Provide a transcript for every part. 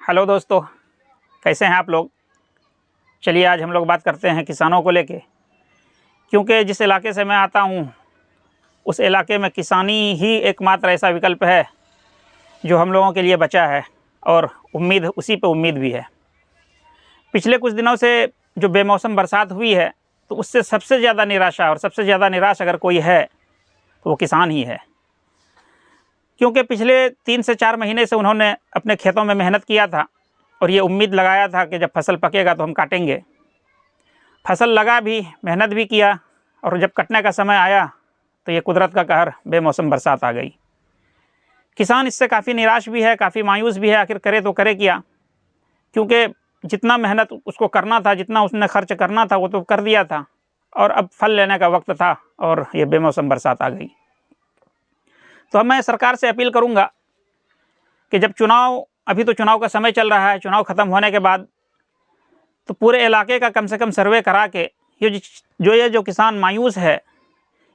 Hello दोस्तों, कैसे हैं आप लोग। चलिए आज हम लोग बात करते हैं किसानों को लेके, क्योंकि जिस इलाके से मैं आता हूँ उस इलाके में किसानी ही एकमात्र ऐसा विकल्प है जो हम लोगों के लिए बचा है और उम्मीद उसी पे उम्मीद भी है। पिछले कुछ दिनों से जो बेमौसम बरसात हुई है तो उससे सबसे ज़्यादा निराशा और सबसे ज़्यादा निराश अगर कोई है तो वो किसान ही है, क्योंकि पिछले 3 से 4 महीने से उन्होंने अपने खेतों में मेहनत किया था और ये उम्मीद लगाया था कि जब फसल पकेगा तो हम काटेंगे। फसल लगा भी, मेहनत भी किया, और जब कटने का समय आया तो ये कुदरत का कहर बेमौसम बरसात आ गई। किसान इससे काफ़ी निराश भी है, काफ़ी मायूस भी है। आखिर करे तो करे क्या, क्योंकि जितना मेहनत उसको करना था, जितना उसने खर्च करना था वो तो कर दिया था, और अब फल लेने का वक्त था और ये बेमौसम बरसात आ गई। तो मैं सरकार से अपील करूंगा कि जब अभी तो चुनाव का समय चल रहा है, चुनाव ख़त्म होने के बाद तो पूरे इलाके का कम से कम सर्वे करा के ये जो किसान मायूस है,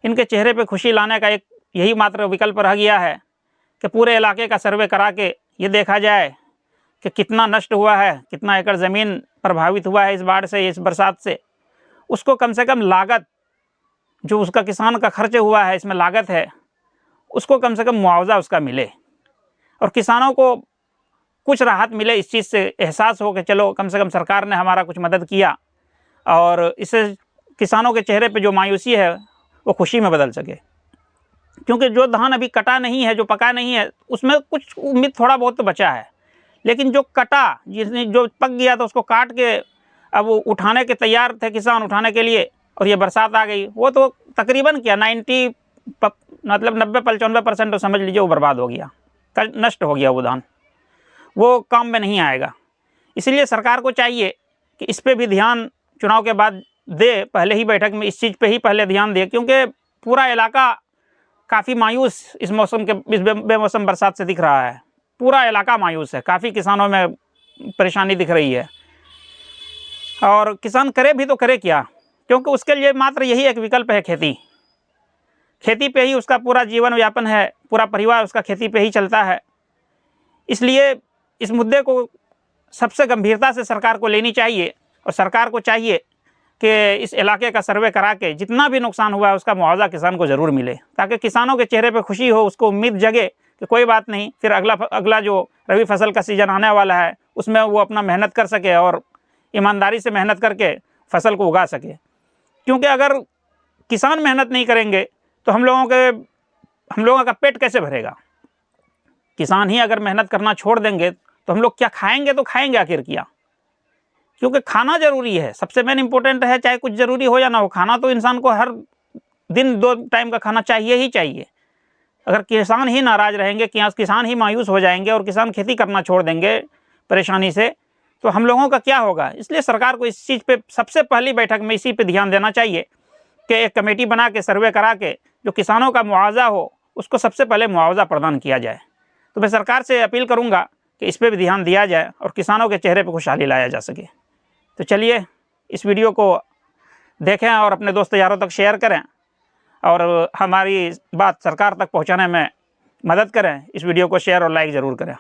इनके चेहरे पे खुशी लाने का एक यही मात्र विकल्प रह गया है कि पूरे इलाके का सर्वे करा के ये देखा जाए कि कितना नष्ट हुआ है, कितना एकड़ ज़मीन प्रभावित हुआ है इस बाढ़ से, इस बरसात से। उसको कम से कम लागत, जो उसका किसान का खर्च हुआ है, इसमें लागत है, उसको कम से कम मुआवजा उसका मिले और किसानों को कुछ राहत मिले। इस चीज़ से एहसास हो कि चलो कम से कम सरकार ने हमारा कुछ मदद किया, और इससे किसानों के चेहरे पे जो मायूसी है वो खुशी में बदल सके। क्योंकि जो धान अभी कटा नहीं है, जो पका नहीं है, उसमें कुछ उम्मीद थोड़ा बहुत तो बचा है, लेकिन जो कटा, जिसने जो पक गया था उसको काट के अब वो उठाने के तैयार थे किसान उठाने के लिए, और ये बरसात आ गई, वो तो तकरीबन क्या 90-95% तो समझ लीजिए वो बर्बाद हो गया, नष्ट हो गया वो धान, वो काम में नहीं आएगा। इसलिए सरकार को चाहिए कि इस पे भी ध्यान चुनाव के बाद दे, पहले ही बैठक में इस चीज़ पे ही पहले ध्यान दे, क्योंकि पूरा इलाका काफ़ी मायूस इस बेमौसम बरसात से दिख रहा है। पूरा इलाका मायूस है, काफ़ी किसानों में परेशानी दिख रही है। और किसान करे भी तो करे क्या, क्योंकि उसके लिए मात्र यही एक विकल्प है, खेती पे ही उसका पूरा जीवन यापन है, पूरा परिवार उसका खेती पे ही चलता है। इसलिए इस मुद्दे को सबसे गंभीरता से सरकार को लेनी चाहिए, और सरकार को चाहिए कि इस इलाके का सर्वे करा के जितना भी नुकसान हुआ है उसका मुआवजा किसान को ज़रूर मिले, ताकि किसानों के चेहरे पे खुशी हो, उसको उम्मीद जगे कि कोई बात नहीं, फिर अगला जो रबी फसल का सीज़न आने वाला है उसमें वो अपना मेहनत कर सके और ईमानदारी से मेहनत करके फसल को उगा सके। क्योंकि अगर किसान मेहनत नहीं करेंगे तो हम लोगों का पेट कैसे भरेगा। किसान ही अगर मेहनत करना छोड़ देंगे तो हम लोग क्या खाएंगे, तो खाएंगे आखिर क्या। क्योंकि खाना ज़रूरी है, सबसे मेन इंपॉर्टेंट है, चाहे कुछ ज़रूरी हो या ना हो, खाना तो इंसान को हर दिन 2 टाइम का खाना चाहिए ही चाहिए। अगर किसान ही नाराज़ रहेंगे, किसान ही मायूस हो जाएंगे और किसान खेती करना छोड़ देंगे परेशानी से, तो हम लोगों का क्या होगा। इसलिए सरकार को इस चीज़ पे सबसे पहली बैठक में इसी पे ध्यान देना चाहिए कि एक कमेटी बना के सर्वे करा के जो किसानों का मुआवजा हो उसको सबसे पहले मुआवजा प्रदान किया जाए। तो मैं सरकार से अपील करूंगा कि इस पे भी ध्यान दिया जाए और किसानों के चेहरे पे खुशहाली लाया जा सके। तो चलिए इस वीडियो को देखें और अपने दोस्त यारों तक शेयर करें, और हमारी बात सरकार तक पहुंचाने में मदद करें। इस वीडियो को शेयर और लाइक ज़रूर करें।